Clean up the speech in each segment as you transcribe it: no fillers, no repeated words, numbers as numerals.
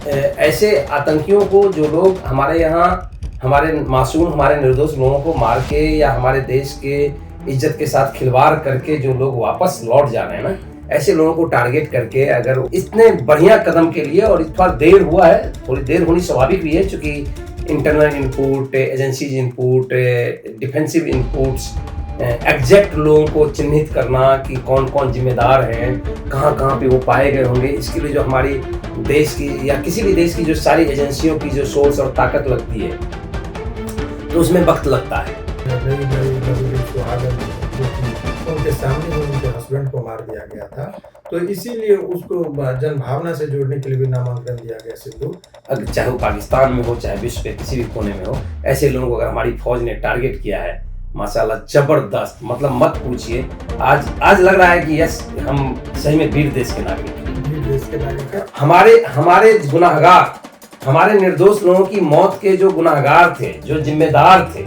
ऐसे आतंकियों को जो लोग हमारे यहाँ हमारे मासूम हमारे निर्दोष लोगों को मार के या हमारे देश के इज्जत के साथ खिलवाड़ करके जो लोग वापस लौट जा रहे हैं ना, ऐसे लोगों को टारगेट करके अगर इतने बढ़िया कदम के लिए, और थोड़ा देर हुआ है, थोड़ी देर होनी स्वाभाविक भी है, चूंकि internal input, agencies input, defensive inputs, exact लोगों को चिन्हित करना कि कौन कौन जिम्मेदार हैं, कहाँ कहाँ पे वो पाए गए होंगे, इसके लिए जो हमारी देश की या किसी भी देश की जो सारी एजेंसियों की जो सोर्स और ताकत लगती है, तो उसमें वक्त लगता है। उनके सामने उनके हस्बैंड को मार दिया गया था, तो इसीलिए उसको जनभावना से जोड़ने के लिए भी नामांकन दिया गया सिद्धू। अगर चाहे वो पाकिस्तान में हो, चाहे विश्व के किसी भी कोने में हो, ऐसे लोगों को अगर हमारी फौज ने टारगेट किया है, माशाल्लाह जबरदस्त, मतलब मत पूछिए। आज लग रहा है कि यस, हम सही में वीर देश के नागरिक हैं। हमारे गुनाहगार, हमारे निर्दोष लोगों की मौत के जो गुनाहगार थे, जो जिम्मेदार थे,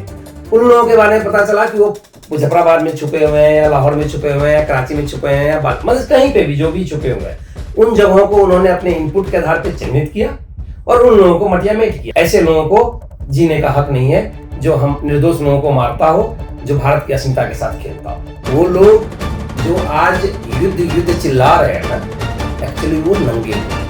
उन लोगों के बारे में पता चला कि वो मुजफ्फराबाद में छुपे हुए हैं, या लाहौर में छुपे हुए हैं, या कराची में छुपे हैं, या मतलब कहीं पे भी जो भी छुपे हुए हैं, उन जगहों को उन्होंने अपने इनपुट के आधार पर चिन्हित किया और उन लोगों को मटियामेट किया। ऐसे लोगों को जीने का हक नहीं है जो हम निर्दोष लोगों को मारता हो, जो भारत की अस्मिता के साथ खेलता हो। वो लोग जो आज युद्ध चिल्ला रहे हैं ना, एक्चुअली वो नंगे हैं,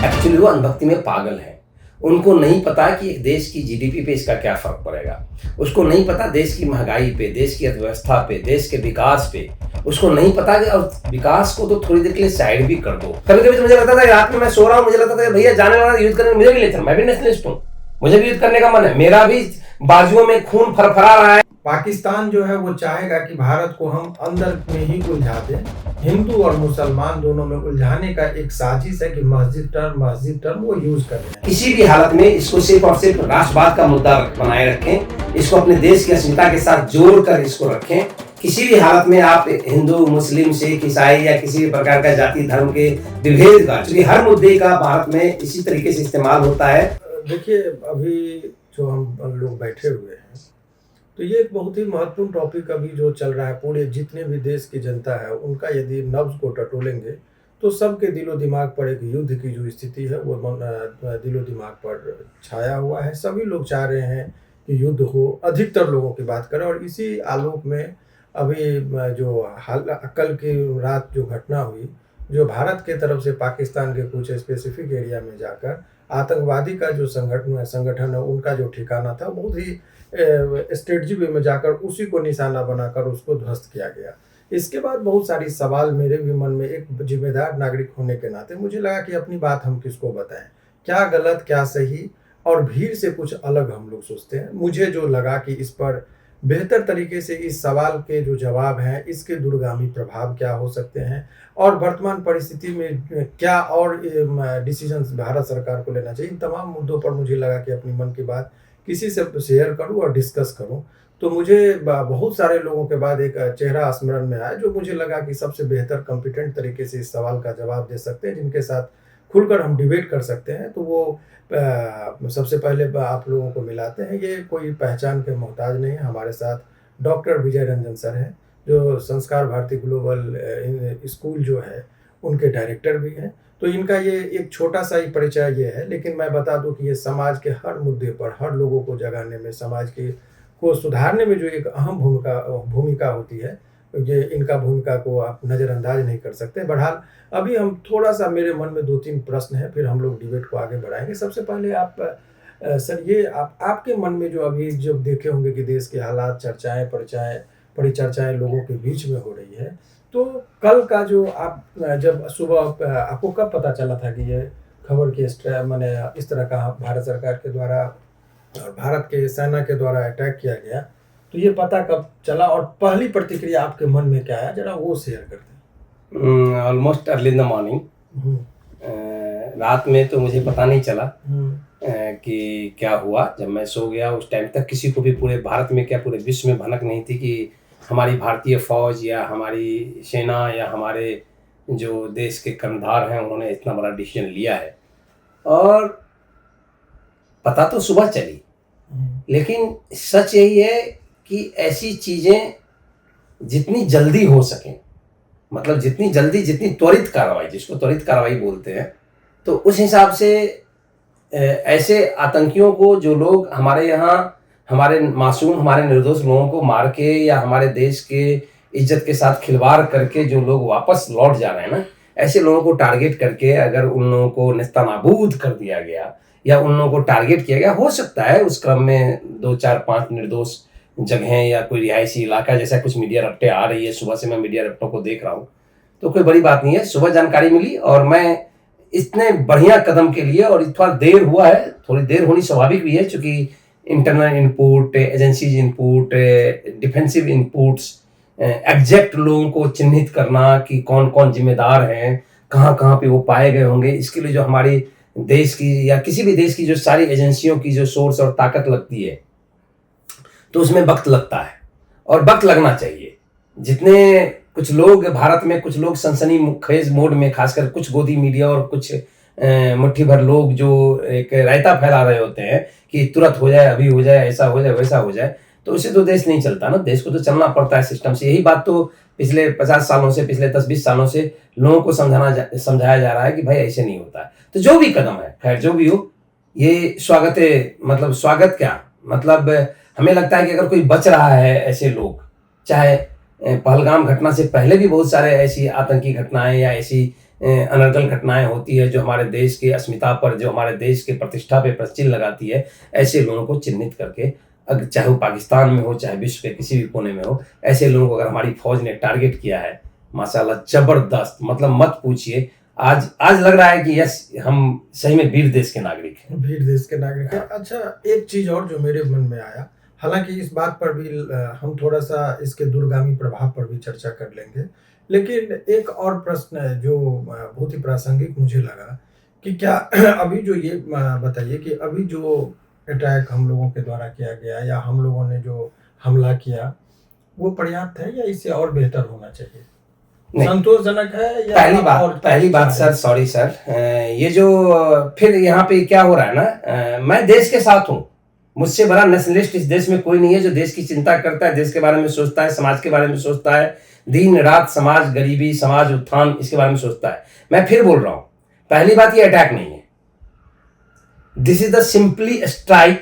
एक्चुअली वो अनभक्ति में पागल हैं। उनको नहीं पता कि एक देश की जीडीपी पे इसका क्या फर्क पड़ेगा, उसको नहीं पता देश की महंगाई पे, देश की अर्थव्यवस्था पे, देश के विकास पे, उसको नहीं पता कि और विकास को तो थोड़ी देर के लिए साइड भी कर दो। कभी कभी तो मुझे लगता था रात में मैं सो रहा हूँ, मुझे लगता था भैया जाने वाला युद्ध करने, मुझे भी लेता, मैं भी नेशनलिस्ट हूँ, मुझे भी युद्ध करने का मन है, मेरा भी बाजुओं में खून फरफरा रहा है। पाकिस्तान जो है वो चाहेगा कि भारत को हम अंदर में ही उलझा दें, हिंदू और मुसलमान दोनों में उलझाने का एक साजिश है कि मस्जिद टर्म वो यूज कर रहे हैं। किसी भी हालत में इसको सिर्फ और सिर्फ राष्ट्रवाद का मुद्दा बनाए रखें, इसको अपने देश की अस्मिता के साथ जोड़कर इसको रखें। किसी भी हालत में आप हिंदू, मुस्लिम, सिख, ईसाई या किसी भी प्रकार का जाति धर्म के विभेद का, क्योंकि हर मुद्दे का भारत में इसी तरीके से इस्तेमाल होता है। देखिए, अभी जो हम लोग बैठे हुए हैं, तो ये एक बहुत ही महत्वपूर्ण टॉपिक अभी जो चल रहा है, पूरे जितने भी देश की जनता है उनका यदि नब्ज को टटोलेंगे तो सबके दिलो दिमाग पर एक युद्ध की जो स्थिति है वो दिलो दिमाग पर छाया हुआ है। सभी लोग चाह रहे हैं कि युद्ध हो, अधिकतर लोगों की बात करें। और इसी आलोक में अभी जो कल की रात जो घटना हुई, जो भारत के तरफ से पाकिस्तान के कुछ स्पेसिफिक एरिया में जाकर आतंकवादी का जो संगठन है उनका जो ठिकाना था, बहुत ही स्ट्रेटजी वे में जाकर उसी को निशाना बनाकर उसको ध्वस्त किया गया। इसके बाद बहुत सारी सवाल मेरे भी मन में, एक जिम्मेदार नागरिक होने के नाते मुझे लगा कि अपनी बात हम किसको बताएं, क्या गलत क्या सही, और भीड़ से कुछ अलग हम लोग सोचते हैं। मुझे जो लगा कि इस पर बेहतर तरीके से इस सवाल के जो जवाब हैं, इसके दूरगामी प्रभाव क्या हो सकते हैं और वर्तमान परिस्थिति में क्या और डिसीजन भारत सरकार को लेना चाहिए, इन तमाम मुद्दों पर मुझे लगा कि अपनी मन की बात किसी से शेयर करूं और डिस्कस करूं। तो मुझे बहुत सारे लोगों के बाद एक चेहरा स्मरण में आया जो मुझे लगा कि सबसे बेहतर कॉम्पिटेंट तरीके से इस सवाल का जवाब दे सकते हैं, जिनके साथ खुलकर हम डिबेट कर सकते हैं। तो वो सबसे पहले आप लोगों को मिलाते हैं। ये कोई पहचान के मोहताज नहीं है। हमारे साथ डॉक्टर विजय रंजन सर हैं, जो संस्कार भारती ग्लोबल स्कूल जो है उनके डायरेक्टर भी हैं। तो इनका ये एक छोटा सा ही परिचय ये है, लेकिन मैं बता दूं कि ये समाज के हर मुद्दे पर हर लोगों को जगाने में, समाज को सुधारने में जो एक अहम भूमिका होती है, ये इनका भूमिका को आप नज़रअंदाज नहीं कर सकते। बहरहाल अभी हम थोड़ा सा, मेरे मन में 2-3 प्रश्न हैं, फिर हम लोग डिबेट को आगे बढ़ाएंगे। सबसे पहले आप सर, ये आपके मन में जो अभी जब देखे होंगे कि देश के हालात, परिचर्चाएं लोगों के बीच में हो रही है, तो कल का जो आप जब सुबह आपको कब पता चला था कि ये खबर की मैंने इस तरह का भारत सरकार के द्वारा और भारत के सेना के द्वारा अटैक किया गया, तो ये पता कब चला और पहली प्रतिक्रिया आपके मन में क्या है, जरा वो शेयर करते हैं। Almost early in the morning, रात में तो मुझे पता नहीं चला कि क्या हुआ। जब मैं सो गया उस टाइम तक किसी को भी पूरे भारत में क्या पूरे विश्व में भनक नहीं थी कि हमारी भारतीय फौज या हमारी सेना या हमारे जो देश के कर्णधार हैं उन्होंने इतना बड़ा डिसीजन लिया है। और पता तो सुबह चली, लेकिन सच यही है कि ऐसी चीज़ें जितनी जल्दी हो सकें, मतलब जितनी जल्दी, जितनी त्वरित कार्रवाई, जिसको त्वरित कार्रवाई बोलते हैं, तो उस हिसाब से ऐसे आतंकियों को जो लोग हमारे यहाँ हमारे मासूम हमारे निर्दोष लोगों को मार के या हमारे देश के इज्जत के साथ खिलवाड़ करके जो लोग वापस लौट जा रहे हैं ना, ऐसे लोगों को टारगेट करके अगर उन लोगों को नेस्तनाबूद कर दिया गया या उन लोगों को टारगेट किया गया, हो सकता है उस क्रम में 2 4 5 निर्दोष जगहें या कोई रिहायशी इलाका, जैसा कुछ मीडिया रपटे आ रही है, सुबह से मैं मीडिया रपटों को देख रहा हूँ, तो कोई बड़ी बात नहीं है। सुबह जानकारी मिली और मैं इतने बढ़िया कदम के लिए, और थोड़ा देर हुआ है, थोड़ी देर होनी स्वाभाविक भी है, क्योंकि internal input, agencies input, defensive inputs, exact लोगों को चिन्हित करना कि कौन कौन जिम्मेदार हैं, कहाँ कहाँ पे वो पाए गए होंगे, इसके लिए जो हमारी देश की या किसी भी देश की जो सारी एजेंसियों की जो सोर्स और ताकत लगती है, तो उसमें वक्त लगता है और वक्त लगना चाहिए। जितने कुछ लोग भारत में, कुछ लोग सनसनीखेज मोड में, खासकर कुछ गोदी मीडिया और कुछ मुट्ठी भर लोग जो एक रायता फैला रहे होते हैं कि तुरंत हो जाए, अभी हो जाए, ऐसा हो जाए, वैसा हो जाए, तो उससे तो देश नहीं चलता ना। देश को तो चलना पड़ता है सिस्टम से। यही बात तो पिछले 50 सालों से, पिछले 10-20 सालों से लोगों को समझाया जा रहा है कि भाई ऐसे नहीं होता है। तो जो भी कदम है, खैर जो भी हो, ये स्वागत है। मतलब स्वागत क्या, मतलब हमें लगता है कि अगर कोई बच रहा है, ऐसे लोग, चाहे पहलगाम घटना से पहले भी बहुत सारे ऐसी आतंकी घटनाएं या ऐसी अनर्गल घटनाएं होती है जो हमारे देश की अस्मिता पर, जो हमारे देश के प्रतिष्ठा पे प्रश्न लगाती है, ऐसे लोगों को चिन्हित करके, अगर चाहे वो पाकिस्तान में हो, चाहे विश्व के किसी भी कोने में हो, ऐसे लोगों को अगर हमारी फौज ने टारगेट किया है, माशाल्लाह जबरदस्त, मतलब मत पूछिए। आज लग रहा है कि यस, हम सही में वीर देश के नागरिक हैं। वीर देश के नागरिक हैं। अच्छा, एक चीज और जो मेरे मन में आया, हालांकि इस बात पर भी हम थोड़ा सा इसके दूरगामी प्रभाव पर भी चर्चा कर लेंगे, लेकिन एक और प्रश्न है जो बहुत ही प्रासंगिक मुझे लगा कि क्या अभी जो ये बताइए कि अभी जो अटैक हम लोगों के द्वारा किया गया या हम लोगों ने जो हमला किया, वो पर्याप्त है या इससे और बेहतर होना चाहिए? संतोषजनक है या पहली बात सर, सॉरी सर, ये जो फिर यहाँ पे क्या हो रहा है ना, मैं देश के साथ हूँ। मुझसे बड़ा नेशनलिस्ट इस देश में कोई नहीं है जो देश की चिंता करता है, देश के बारे में सोचता है, समाज के बारे में सोचता है, दिन रात समाज गरीबी, समाज उत्थान, इसके बारे में सोचता है। मैं फिर बोल रहा हूं, पहली बात ये अटैक नहीं है, this is the simply strike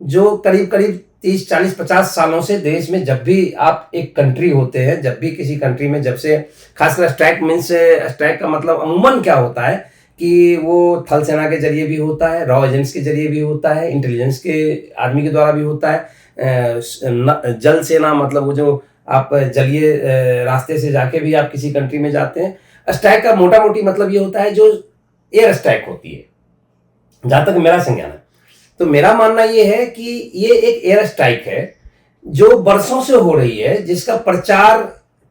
जो करीब करीब 30 40 50 सालों से देश में, जब भी आप एक कंट्री होते हैं, जब भी किसी कंट्री में, जब से खासकर स्ट्राइक मीन्स, स्ट्राइक का मतलब अमूमन क्या होता है कि वो थल सेना के जरिए भी होता है, रॉ एजेंट्स के जरिए भी होता है, इंटेलिजेंस के आदमी के द्वारा भी होता है, जल सेना, मतलब वो जो आप जलीय रास्ते से जाके भी आप किसी कंट्री में जाते हैं। स्ट्राइक का मोटा मोटी मतलब ये होता है जो एयर स्ट्राइक होती है, जहां तक मेरा संज्ञान है। तो मेरा मानना ये है कि ये एक एयर स्ट्राइक है जो बरसों से हो रही है, जिसका प्रचार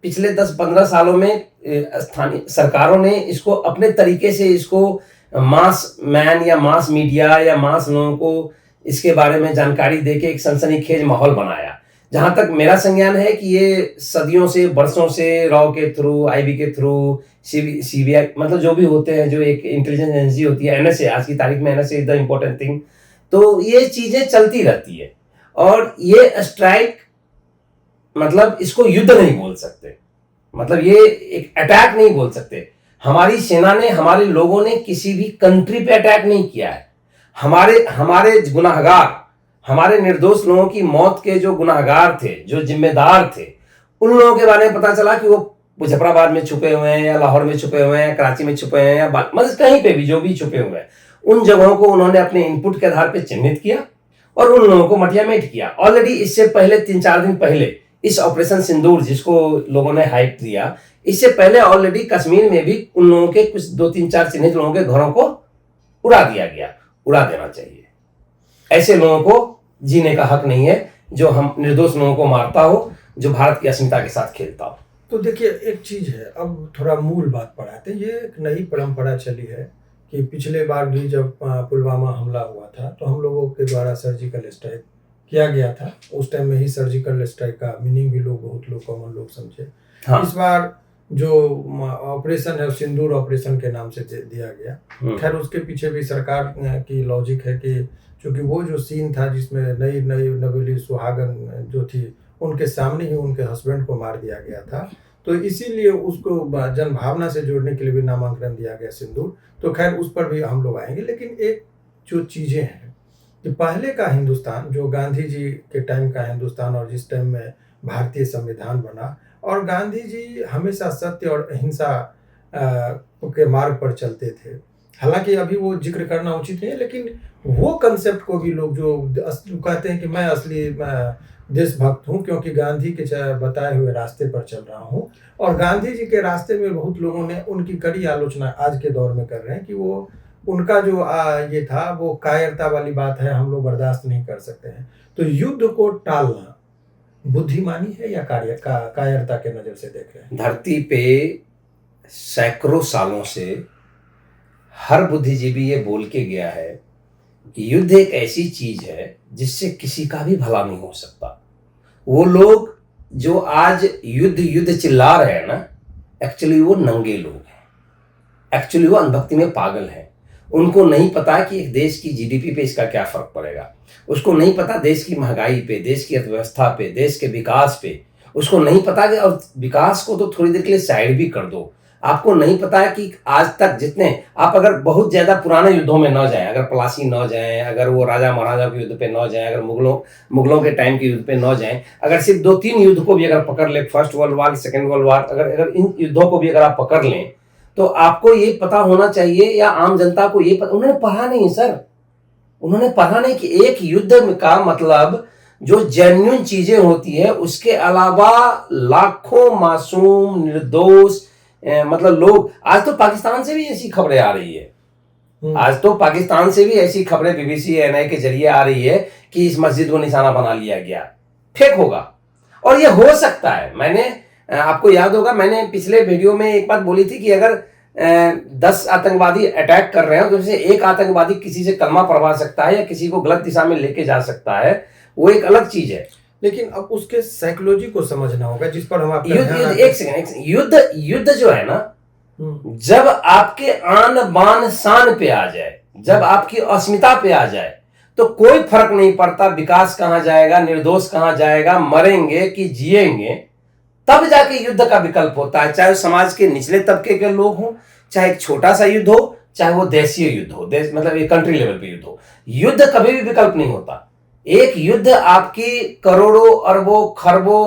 पिछले 10-15 सालों में स्थानीय सरकारों ने इसको अपने तरीके से, इसको मास मैन या मास मीडिया या मास लोगों को इसके बारे में जानकारी देके एक सनसनीखेज माहौल बनाया। जहां तक मेरा संज्ञान है कि ये सदियों से, बरसों से रॉ के थ्रू, आईबी के थ्रू, सीबीआई, मतलब जो भी होते हैं, जो एक इंटेलिजेंस एजेंसी होती है, एनएसए, आज की तारीख में NSA is the important thing. तो ये चीजें चलती रहती है और ये स्ट्राइक, मतलब इसको युद्ध नहीं बोल सकते, मतलब ये एक अटैक नहीं बोल सकते। हमारी सेना ने, हमारे लोगों ने किसी भी कंट्री पे अटैक नहीं किया है। हमारे गुनाहगार, हमारे निर्दोष लोगों की मौत के जो गुनाहगार थे, जो जिम्मेदार थे, उन लोगों के बारे में पता चला कि वो मुजफ्फराबाद में छुपे हुए हैं या लाहौर में छुपे हुए हैं, कराची में छुपे हुए हैं या मतलब कहीं पे भी जो भी छुपे हुए हैं, उन जगहों को उन्होंने अपने इनपुट के आधार पर चिन्हित किया और उन लोगों को मटियामेट किया। ऑलरेडी इससे पहले 3-4 दिन पहले इस ऑपरेशन सिंदूर, जिसको लोगों ने हाइप दिया, इससे पहले ऑलरेडी कश्मीर में भी उन लोगों के कुछ 2-3-4 चिन्हित लोगों के घरों को उड़ा दिया गया। उड़ा देना चाहिए। ऐसे लोगों को जीने का हक नहीं है जो हम निर्दोष लोगों को मारता हो, जो भारत की अस्मिता के साथ खेलता हो। तो देखिए, एक चीज है, अब थोड़ा मूल बात पर आते हैं। ये एक नई परंपरा चली है कि पिछले बार भी जब पुलवामा हमला हुआ था तो हम लोगों के द्वारा सर्जिकल स्ट्राइक किया गया था। उस टाइम में ही सर्जिकल स्ट्राइक का मीनिंग भी बहुत लोग, कॉमन लोग समझे। हाँ। इस बार जो ऑपरेशन है सिंदूर ऑपरेशन के नाम से दिया गया। खैर, उसके पीछे भी सरकार की लॉजिक है कि क्योंकि वो जो सीन था जिसमें नई नवेली सुहागन जो थी, उनके सामने ही उनके हस्बैंड को मार दिया गया था, तो इसीलिए उसको जनभावना से जोड़ने के लिए भी नामांकन दिया गया सिंदूर। तो खैर उस पर भी हम लोग आएंगे, लेकिन एक जो चीज़ें हैं कि पहले का हिंदुस्तान, जो गांधी जी के टाइम का हिंदुस्तान और जिस टाइम में भारतीय संविधान बना, और गांधी जी हमेशा सत्य और अहिंसा के मार्ग पर चलते थे। हालांकि अभी वो जिक्र करना उचित नहीं है, लेकिन वो कंसेप्ट को भी लोग जो कहते हैं कि मैं असली देशभक्त हूँ क्योंकि गांधी के बताए हुए रास्ते पर चल रहा हूँ, और गांधी जी के रास्ते में बहुत लोगों ने उनकी कड़ी आलोचना आज के दौर में कर रहे हैं कि वो उनका जो ये था वो कायरता वाली बात है, हम लोग बर्दाश्त नहीं कर सकते हैं। तो युद्ध को टालना बुद्धिमानी है या कायरता के नजर से देख रहे हैं? धरती पे सैकड़ों सालों से हर बुद्धिजीवी ये बोल के गया है कि युद्ध एक ऐसी चीज है जिससे किसी का भी भला नहीं हो सकता। वो लोग जो आज युद्ध युद्ध चिल्ला रहे हैं ना, एक्चुअली वो नंगे लोग हैं, एक्चुअली वो अंधभक्ति में पागल हैं। उनको नहीं पता कि एक देश की जीडीपी पे इसका क्या फर्क पड़ेगा, उसको नहीं पता देश की महंगाई पे, देश की अर्थव्यवस्था पे, देश के विकास पे, उसको नहीं पता कि और विकास को तो थोड़ी देर के लिए साइड भी कर दो। आपको नहीं पता है कि आज तक जितने आप अगर बहुत ज्यादा पुराने युद्धों में न जाएं, अगर प्लासी न जाएं, अगर वो राजा महाराजा के युद्ध पे न जाएं, अगर मुगलों के टाइम के युद्ध पे न जाएं, अगर सिर्फ 2-3 युद्ध को भी अगर पकड़ ले, first world war, second world war, अगर इन युद्धों को भी अगर आप पकड़ लें, तो आपको ये पता होना चाहिए, या आम जनता को ये पता, उन्होंने पढ़ा नहीं सर, उन्होंने पढ़ा नहीं कि एक युद्ध का मतलब जो जेन्युइन चीजें होती है उसके अलावा लाखों मासूम निर्दोष मतलब लोग। आज तो पाकिस्तान से भी ऐसी खबरें आ रही है, आज तो पाकिस्तान से भी ऐसी खबरें बीबीसी एएनआई के जरिए आ रही है कि इस मस्जिद को निशाना बना लिया गया। फेक होगा, और ये हो सकता है। मैंने आपको याद होगा, मैंने पिछले वीडियो में एक बात बोली थी कि अगर 10 आतंकवादी अटैक कर रहे हैं तो जैसे एक आतंकवादी किसी से कलमा पढ़वा सकता है या किसी को गलत दिशा में लेके जा सकता है, वो एक अलग चीज है। लेकिन अब उसके साइकोलॉजी को समझना होगा, जिस पर हम एक सेकंड, युद्ध जो है ना, जब आपके आन बान शान पे आ जाए, जब आपकी अस्मिता पे आ जाए, तो कोई फर्क नहीं पड़ता विकास कहां जाएगा, निर्दोष कहां जाएगा, मरेंगे कि जिएंगे, तब जाके युद्ध का विकल्प होता है। चाहे समाज के निचले तबके के लोग हों, चाहे एक छोटा सा युद्ध हो, चाहे वो देशीय युद्ध हो, देश मतलब एक कंट्री लेवल पे युद्ध हो, युद्ध कभी भी विकल्प नहीं होता। एक युद्ध आपकी करोड़ों अरबों खरबों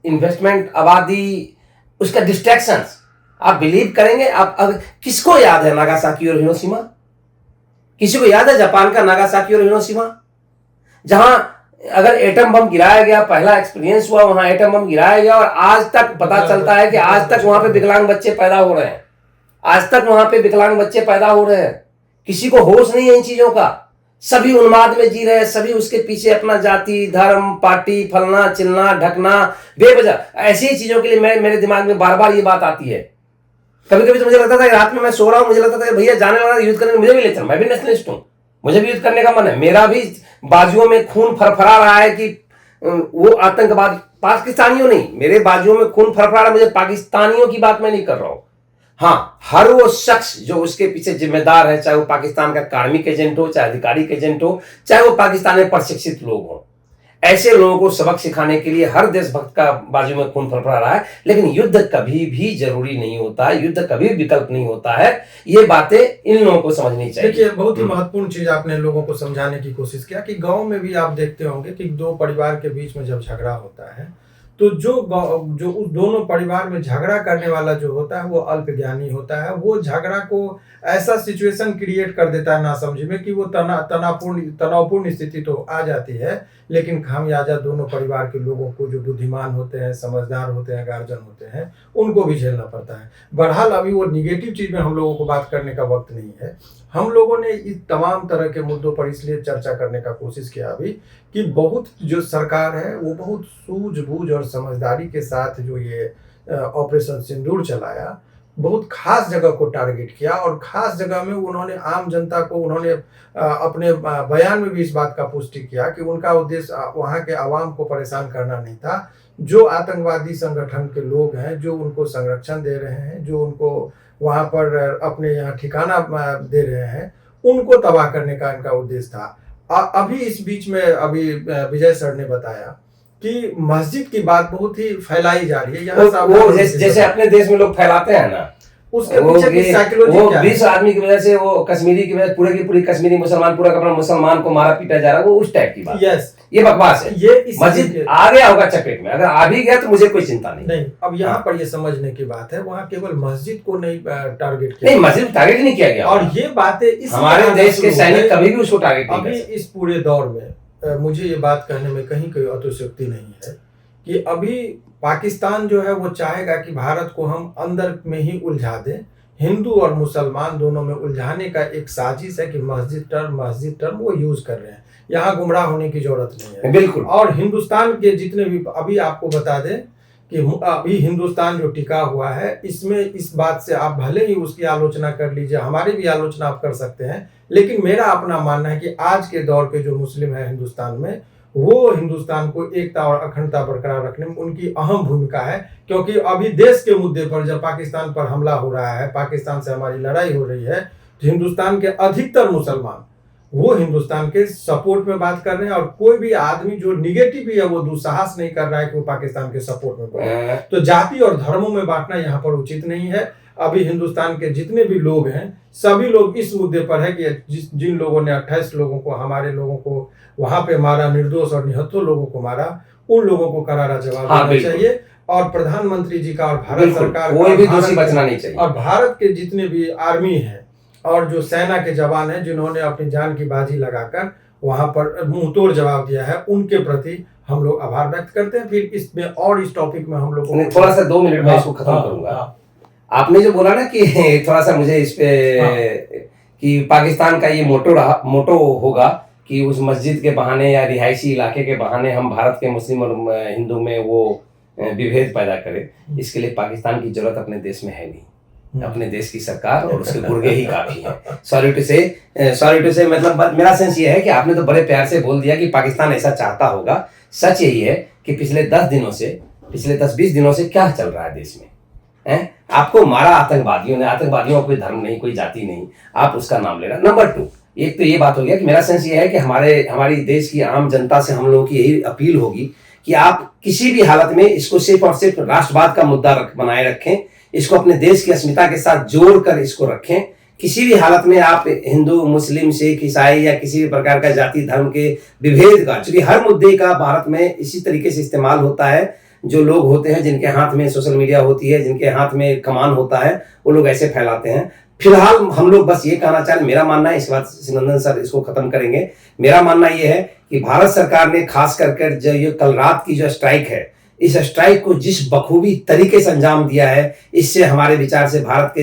इन्वेस्टमेंट, आबादी, उसका डिस्ट्रैक्शंस, आप बिलीव करेंगे। आप अगर किसको याद है नागासाकी और हिरोशिमा? किसी को याद है जापान का नागासाकी और हिरोशिमा, जहां अगर एटम बम गिराया गया, पहला एक्सपीरियंस हुआ वहां एटम बम गिराया गया, और आज तक पता चलता है कि आज तक वहां पे विकलांग बच्चे पैदा हो रहे हैं, आज तक वहां पे विकलांग बच्चे पैदा हो रहे हैं। किसी को होश नहीं है इन चीजों का, सभी उन्माद में जी रहे हैं, सभी उसके पीछे अपना जाति, धर्म, पार्टी, फलना चिलना ढकना, बेवजह ऐसी ही चीजों के लिए मेरे दिमाग में बार बार ये बात आती है। कभी कभी तो मुझे लगता था कि रात में मैं सो रहा हूं, मुझे लगता था कि भैया जाने वाला युद्ध करने, मुझे भी ले चल, मैं भी नेशनलिस्ट हूं, मुझे भी युद्ध करने का मन है, मेरा भी बाजुओं में खून फरफरा रहा है कि वो आतंकवाद, पाकिस्तानियों नहीं, मेरे बाजुओं में खून फरफरा रहा है, मुझे पाकिस्तानियों की बात मैं नहीं कर रहा हूं। हाँ, हर वो शख्स जो उसके पीछे जिम्मेदार है, चाहे वो पाकिस्तान का कार्मिक एजेंट हो, चाहे अधिकारिक एजेंट हो, चाहे वो पाकिस्तान में प्रशिक्षित लोग हों, ऐसे लोगों को सबक सिखाने के लिए हर देशभक्त का बाजू में खून फरफरा रहा है। लेकिन युद्ध कभी भी जरूरी नहीं होता है, युद्ध कभी विकल्प नहीं होता है, ये बातें इन लोगों को समझनी चाहिए। देखिए, बहुत ही महत्वपूर्ण चीज आपने लोगों को समझाने की कोशिश किया कि गांव में भी आप देखते होंगे कि दो परिवार के बीच में जब झगड़ा होता है, तो जो उस दोनों परिवार में झगड़ा करने वाला जो होता है वो अल्पज्ञानी होता है। वो झगड़ा को ऐसा सिचुएशन क्रिएट कर देता है नासमझी में कि वो तनावपूर्ण स्थिति तो आ जाती है, लेकिन खामियाजा दोनों परिवार के लोगों को, जो बुद्धिमान होते हैं, समझदार होते हैं, गार्जियन होते हैं, उनको भी झेलना पड़ता है। बहरहाल अभी वो निगेटिव चीज में हम लोगों को बात करने का वक्त नहीं है। हम लोगों ने इस तमाम तरह के मुद्दों पर इसलिए चर्चा करने का कोशिश किया अभी कि बहुत जो सरकार है वो बहुत सूझबूझ और समझदारी के साथ जो ये ऑपरेशन सिंदूर चलाया, बहुत खास जगह को टारगेट किया, और खास जगह में उन्होंने आम जनता को, उन्होंने अपने बयान में भी इस बात का पुष्टि किया कि उनका उद्देश्य वहाँ के आवाम को परेशान करना नहीं था। जो आतंकवादी संगठन के लोग हैं, जो उनको संरक्षण दे रहे हैं, जो उनको वहाँ पर अपने यहाँ ठिकाना दे रहे हैं, उनको तबाह करने का इनका उद्देश्य था। अभी इस बीच में अभी विजय सर ने बताया कि मस्जिद की बात बहुत ही फैलाई जा रही है यहाँ वो जैसे अपने देश में लोग फैलाते हैं ना, उसके पीछे की साइकोलॉजी क्या है? 20 आदमी की वजह से वो कश्मीरी की वजह पूरे की पूरी कश्मीरी मुसलमान पूरा का पूरा मुसलमान को मारा पीटा जा रहा है, वो उस टाइप की बात। यस, ये बकवास है। ये मस्जिद आ गया होगा चपेट में, अगर आ भी गया तो मुझे कोई चिंता नहीं। अब यहाँ पर ये समझने की बात है, वहाँ केवल मस्जिद को नहीं टारगेट किया, नहीं मस्जिद टारगेट नहीं किया गया, और ये बातें हमारे देश के सैनिक कभी भी उसको टारगेट नहीं अभी इस पूरे दौर में मुझे ये बात कहने में कहीं कोई अतिशयोक्ति नहीं है कि अभी पाकिस्तान जो है वो चाहेगा कि भारत को हम अंदर में ही उलझा दें, हिंदू और मुसलमान दोनों में उलझाने का एक साजिश है कि मस्जिद टर्म वो यूज कर रहे हैं। यहाँ गुमराह होने की जरूरत नहीं है, बिल्कुल। और हिंदुस्तान के जितने भी, अभी आपको बता दें कि अभी हिंदुस्तान जो टिका हुआ है, इसमें इस बात से आप भले ही उसकी आलोचना कर लीजिए, हमारी भी आलोचना आप कर सकते हैं, लेकिन मेरा अपना मानना है कि आज के दौर के जो मुस्लिम है हिंदुस्तान में, वो हिंदुस्तान को एकता और अखंडता बरकरार रखने में उनकी अहम भूमिका है। क्योंकि अभी देश के मुद्दे पर जब पाकिस्तान पर हमला हो रहा है, पाकिस्तान से हमारी लड़ाई हो रही है, तो हिंदुस्तान के अधिकतर मुसलमान वो हिंदुस्तान के सपोर्ट में बात कर रहे हैं, और कोई भी आदमी जो निगेटिव भी है वो दुस्साहस नहीं कर रहा है कि वो पाकिस्तान के सपोर्ट में बोले। तो जाति और धर्मों में बांटना यहाँ पर उचित नहीं है। अभी हिंदुस्तान के जितने भी लोग हैं, सभी लोग इस मुद्दे पर है कि जिन लोगों ने 28 लोगों को, हमारे लोगों को वहां पे मारा, निर्दोष और निहत्थों लोगों को मारा, उन लोगों को करारा जवाब देना चाहिए। और प्रधानमंत्री जी का और भारत सरकार कोई भी दोषी बचना नहीं चाहिए, और भारत के जितने भी आर्मी है और जो सेना के जवान हैं जिन्होंने अपनी जान की बाजी लगाकर वहां पर मुंहतोड़ जवाब दिया है, उनके प्रति हम लोग आभार व्यक्त करते हैं। फिर इसमें और इस टॉपिक में हम लोग थोड़ा सा 2 मिनट में इसको खत्म करूंगा। आपने जो बोला ना कि थोड़ा सा मुझे इस पे कि पाकिस्तान का ये मोटो होगा कि उस मस्जिद के बहाने या रिहायशी इलाके के बहाने हम भारत के मुस्लिम और हिंदू में वो विभेद पैदा करें, इसके लिए पाकिस्तान की जरूरत अपने देश में है नहीं। अपने देश की सरकार और उसके गुर्गे ही काफी है। सॉरी टू से मतलब मेरा सेंस ये है कि आपने तो बड़े प्यार से बोल दिया कि पाकिस्तान ऐसा चाहता होगा। सच यही है कि पिछले 10-20 दिनों से क्या चल रहा है देश में, हैं? आपको मारा आतंकवादियों ने, आतंकवादियों का कोई धर्म नहीं, कोई जाति नहीं, आप उसका नाम ले रहे। नंबर 2, एक तो ये बात हो गया कि मेरा सेंस ये है कि हमारी देश की आम जनता से हम लोगों की यही अपील होगी कि आप किसी भी हालत में इसको सिर्फ और सिर्फ राष्ट्रवाद का मुद्दा बनाए रखें, इसको अपने देश की अस्मिता के साथ जोड़कर इसको रखें। किसी भी हालत में आप हिंदू, मुस्लिम, सिख, ईसाई या किसी भी प्रकार का जाति धर्म के विभेद का, चूंकि हर मुद्दे का भारत में इसी तरीके से इस्तेमाल होता है। जो लोग होते हैं जिनके हाथ में सोशल मीडिया होती है, जिनके हाथ में कमान होता है, वो लोग ऐसे फैलाते हैं। फिलहाल हम लोग बस ये कहना चाहें, मेरा मानना है, इस बात से नंदन सर इसको खत्म करेंगे, मेरा मानना ये है कि भारत सरकार ने खास करके जो ये कल रात की जो स्ट्राइक है, इस स्ट्राइक को जिस बखूबी तरीके से अंजाम दिया है, इससे हमारे विचार से भारत के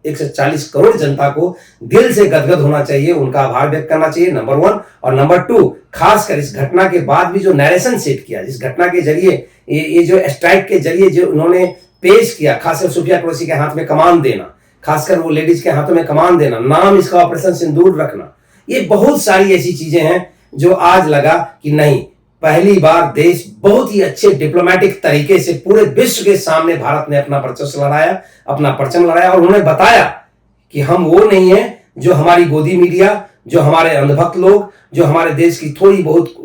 140 करोड़ जनता को दिल से गदगद होना चाहिए, उनका आभार व्यक्त करना चाहिए, नंबर 1। और नंबर 2, खासकर इस घटना के बाद भी जो नैरेशन सेट किया, जिस घटना के जरिए ये जो स्ट्राइक के जरिए जो उन्होंने पेश किया, खासकर सुफिया कुरैशी के हाथ में कमान देना, खासकर वो लेडीज के हाथों में कमान देना, नाम इसका ऑपरेशन सिंदूर रखना, ये बहुत सारी ऐसी चीजें हैं जो आज लगा कि नहीं, पहली बार देश बहुत ही अच्छे डिप्लोमेटिक तरीके से पूरे विश्व के सामने भारत ने अपना वर्चस्व लड़ाया, अपना परचम लड़ाया, और उन्होंने बताया कि हम वो नहीं है जो हमारी गोदी मीडिया, जो हमारे अंधभक्त लोग, जो हमारे देश की थोड़ी बहुत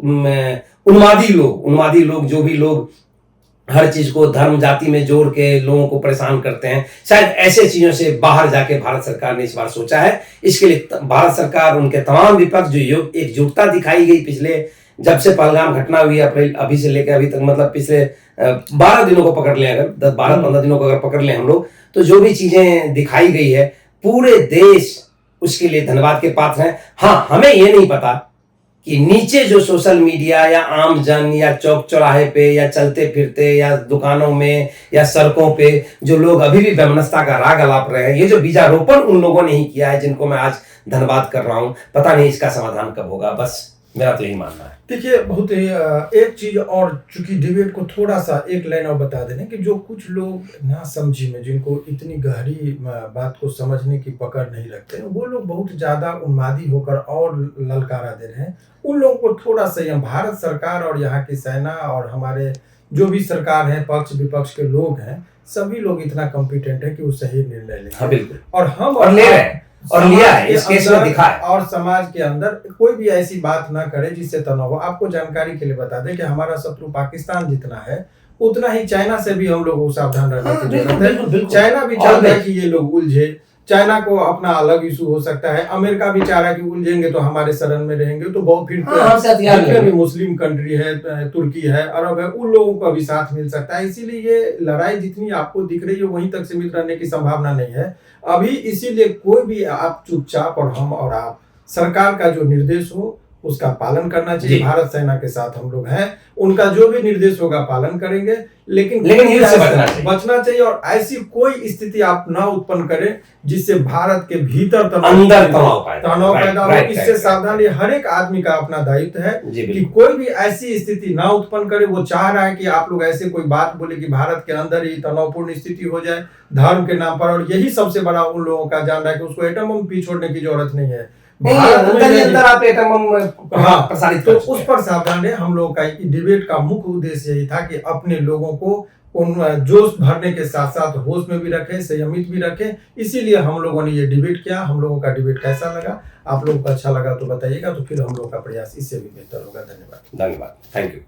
उन्मादी लोग जो भी लोग हर चीज को धर्म जाति में जोड़ के लोगों को परेशान करते हैं, शायद ऐसे चीजों से बाहर जाके भारत सरकार ने इस बार सोचा है। इसके लिए भारत सरकार, उनके तमाम विपक्ष जो एकजुटता दिखाई गई पिछले, जब से पहलगाम घटना हुई अप्रैल अभी से लेकर अभी तक, मतलब पिछले 12 दिनों को पकड़ लें, अगर 12-15 दिनों को अगर पकड़ लें हम लोग, तो जो भी चीजें दिखाई गई है, पूरे देश उसके लिए धन्यवाद के पात्र हैं। हाँ, हमें ये नहीं पता कि नीचे जो सोशल मीडिया या आम जन या चौक चौराहे पे या चलते फिरते या दुकानों में या सड़कों पे जो लोग अभी भी वैमनस्यता का राग अलाप रहे हैं, ये जो बीजारोपण उन लोगों ने ही किया है, जिनको मैं आज धन्यवाद कर रहा हूं, पता नहीं इसका समाधान कब होगा। बस मेरा तो यही मानना है। देखिए, बहुत ही एक चीज और, चूंकि डिबेट को थोड़ा सा एक लाइन और बता देने कि जो कुछ लोग ना समझी में, जिनको इतनी गहरी बात को समझने की पकड़ नहीं रखते हैं, वो लोग बहुत ज्यादा उन्मादी होकर और ललकारा दे रहे हैं। उन लोगों को थोड़ा संयम, भारत सरकार और यहाँ की सेना और हमारे जो भी सरकार है, पक्ष विपक्ष के लोग हैं, सभी लोग इतना कॉम्पिटेंट है कि वो सही निर्णय लेंगे। हाँ, बिल्कुल। और हम और ले रहे हैं। और लिया है, इस केस में दिखा है। और समाज के अंदर कोई भी ऐसी बात ना करे जिससे तनाव हो। आपको जानकारी के लिए बता दें कि हमारा शत्रु पाकिस्तान जितना है उतना ही चाइना से भी हम लोग को सावधान रहने की जरूरत है। चाइना भी चाहता है कि ये लोग उलझे, चाइना को अपना अलग इशू हो सकता है, अमेरिका भी चाह रहा है कि उलझेंगे तो हमारे शरण में रहेंगे, तो बहुत फिर जितने भी मुस्लिम कंट्री है, तुर्की है, अरब है, उन लोगों को भी साथ मिल सकता है। इसीलिए ये लड़ाई जितनी आपको दिख रही है वहीं तक सीमित रहने की संभावना नहीं है अभी। इसीलिए कोई भी आप चुपचाप और हम और आप सरकार का जो निर्देश हो उसका पालन करना चाहिए। भारत सेना के साथ हम लोग हैं, उनका जो भी निर्देश होगा पालन करेंगे, लेकिन इससे बचना चाहिए। और ऐसी कोई स्थिति आप ना उत्पन्न करें जिससे भारत के भीतर तनाव पैदा हो। इससे सावधानी हर एक आदमी का अपना दायित्व है कि कोई भी ऐसी स्थिति ना उत्पन्न करे। वो चाह रहा है कि आप लोग ऐसे कोई बात बोले कि भारत के अंदर ही तनावपूर्ण स्थिति हो जाए धर्म के नाम पर, और यही सबसे बड़ा उन लोगों का जान रहा है कि उसको एटम बम पी छोड़ने की जरूरत नहीं है। अंदर आप एटम बम प्रसारित तो उस पर सावधान है। हम लोगों का डिबेट का मुख्य उद्देश्य यही था कि अपने लोगों को उन जोश भरने के साथ साथ होश में भी रखें, संयमित भी रखें। इसीलिए हम लोगों ने ये डिबेट किया। हम लोगों का डिबेट कैसा लगा, आप लोगों को अच्छा लगा तो बताइएगा, तो फिर हम लोगों का प्रयास इससे भी बेहतर होगा। धन्यवाद। Thank you.